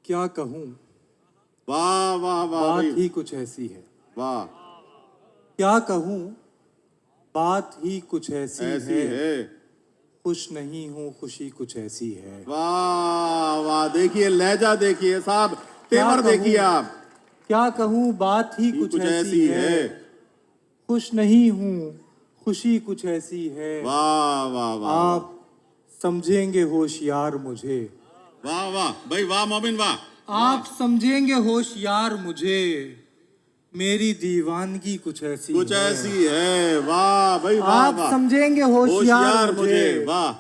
क्या कहूँ वाह वाह वाह बात भाई, ही कुछ ऐसी है। वाह क्या कहूँ बात ही कुछ ऐसी ऐसी है। है। खुश नहीं हूँ खुशी कुछ ऐसी है। वाह वाह, देखिए लहजा देखिए साहब, क्या तेवर कहूँ? देखिए आप। क्या कहूँ बात ही ये कुछ ऐसी है। खुश नहीं हूँ खुशी कुछ ऐसी है। वाह वाह वाह आप समझेंगे होशियार मुझे। वाह वाह भाई, वाह मोमिन वाह। आप समझेंगे होशियार मुझे। मेरी दीवानगी कुछ ऐसी कुछ है। ऐसी है। वाह भाई वाह आप वाह, समझेंगे होशियार मुझे। वाह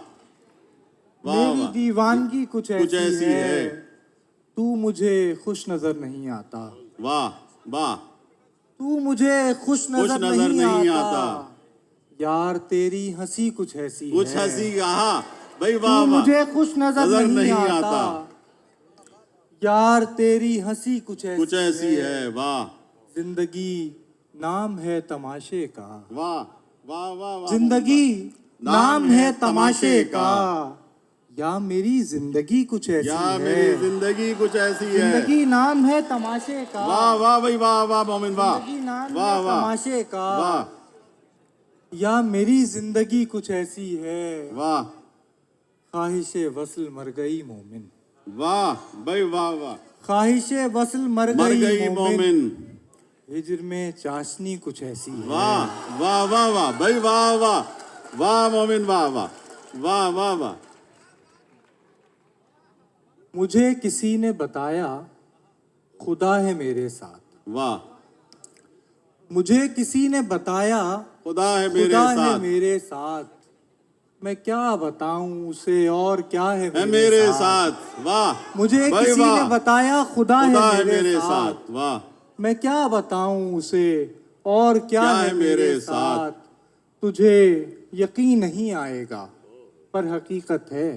वाह मेरी वाह, दीवानगी कुछ कुछ ऐसी ऐसी है। है। तू मुझे खुश नजर नहीं आता। वाह वाह, तू मुझे खुश नजर नहीं आता। यार तेरी हंसी कुछ ऐसी कुछ है। हंसी कहा भाई, तू वाह वाह। मुझे खुश नजर नहीं आता। आता। यार तेरी हंसी कुछ कुछ ऐसी है। वाह जिंदगी नाम है तमाशे का। वाह वाह वाह वाह, जिंदगी नाम है तमाशे का। का। या मेरी जिंदगी कुछ ऐसी या है। मेरी जिंदगी कुछ ऐसी है। जिंदगी नाम है तमाशे का। वाह वाह भाई, वाह वाह मोमिन वाह। जिंदगी नाम वाह है वाह तमाशे का। वाह या मेरी जिंदगी कुछ ऐसी है। वाह ख्वाहिशे वस्ल मर गई मोमिन। वाह भाई, वाह वाह। ख्वाहिशे वस्ल मर मर गई गई मोमिन। हिजर में चाशनी कुछ ऐसी है। वाह वाह वाह वाह भाई, वाह वाह वाह मोमिन, वाह वाह वाह वाह वाह। मुझे किसी ने बताया खुदा है मेरे साथ। वाह, मुझे किसी ने बताया खुदा है मेरे खुदा है साथ। मेरे साथ। मैं क्या बताऊं उसे और क्या है मेरे साथ। वाह मुझे भाई, किसी वाह। ने बताया खुदा है मेरे साथ। वाह, मैं क्या बताऊं उसे और क्या है मेरे साथ। साथ। तुझे यकीन नहीं आएगा पर हकीकत है।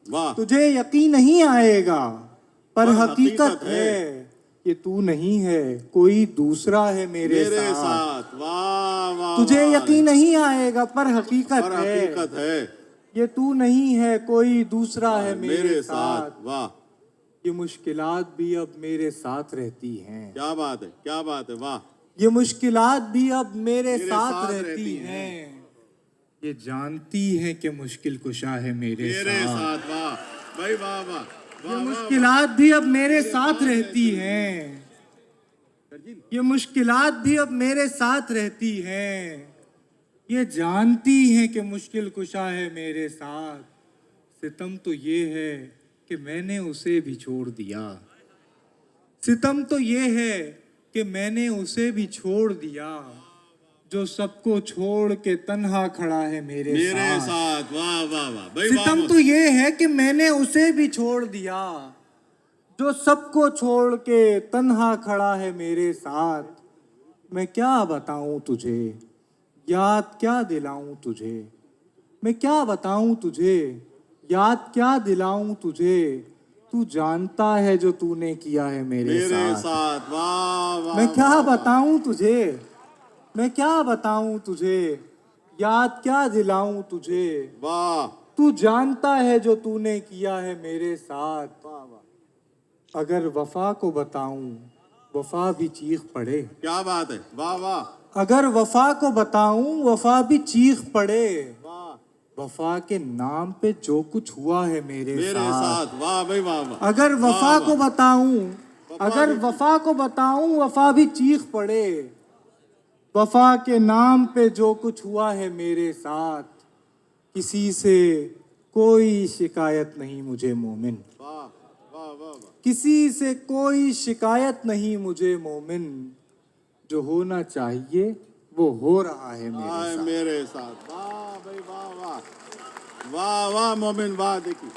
वाह, तुझे यकीन नहीं आएगा पर पर हकीकत हकीकत है। ये तू नहीं है कोई दूसरा है मेरे साथ। वाह वाह, तुझे वाह। यकीन नहीं आएगा पर हकीकत पर है। हकीकत है। ये तू नहीं है कोई दूसरा है मेरे साथ। वाह, ये मुश्किलात भी अब मेरे साथ रहती हैं। क्या बात है, क्या बात है। वाह, ये मुश्किलात भी अब मेरे साथ साथ रहती रहती हैं। ये जानती है कि मुश्किल कुशा है मेरे साथ। वाह भाई, वाह वाह ये वाह, वाह, मुश्किलात भी अब मेरे साथ रहती हैं। ये मुश्किलात भी अब मेरे साथ रहती हैं। ये जानती हैं कि मुश्किल कुशा है मेरे साथ। सितम तो ये है कि मैंने उसे भी छोड़ दिया। सितम तो ये है कि मैंने उसे भी छोड़ दिया। जो सबको छोड़ के तन्हा खड़ा है मेरे साथ। वाह वाह वाह भाई, सितम तो ये है कि मैंने उसे भी छोड़ दिया। जो सबको छोड़ के तन्हा खड़ा है मेरे साथ। मैं क्या बताऊं तुझे याद क्या दिलाऊं तुझे। मैं क्या बताऊं तुझे याद क्या दिलाऊं तुझे। तू जानता है जो तूने किया है मेरे साथ। वाह वाह। मैं क्या बताऊं तुझे मैं क्या बताऊं तुझे याद क्या दिलाऊं तुझे। वाह, तू जानता है जो तूने किया है मेरे साथ। अगर वफा को बताऊं वफा भी चीख पड़े। क्या बात है। वाह वाह अगर वफा को बताऊं वफा भी चीख पड़े। वाह, वफा के नाम पे जो कुछ हुआ है मेरे साथ। वाह भाई, वाह वाह। अगर वफा को बताऊं अगर वफा को बताऊं वफा भी चीख पड़े। वफा के नाम पे जो कुछ हुआ है मेरे साथ। किसी से कोई शिकायत नहीं मुझे मोमिन। वाह वाह वाह वाह, किसी से कोई शिकायत नहीं मुझे मोमिन। जो होना चाहिए वो हो रहा है मेरे साथ। मेरे साथ। वाह भाई, वाह वाह वाह वाह मोमिन, वाह। देखिए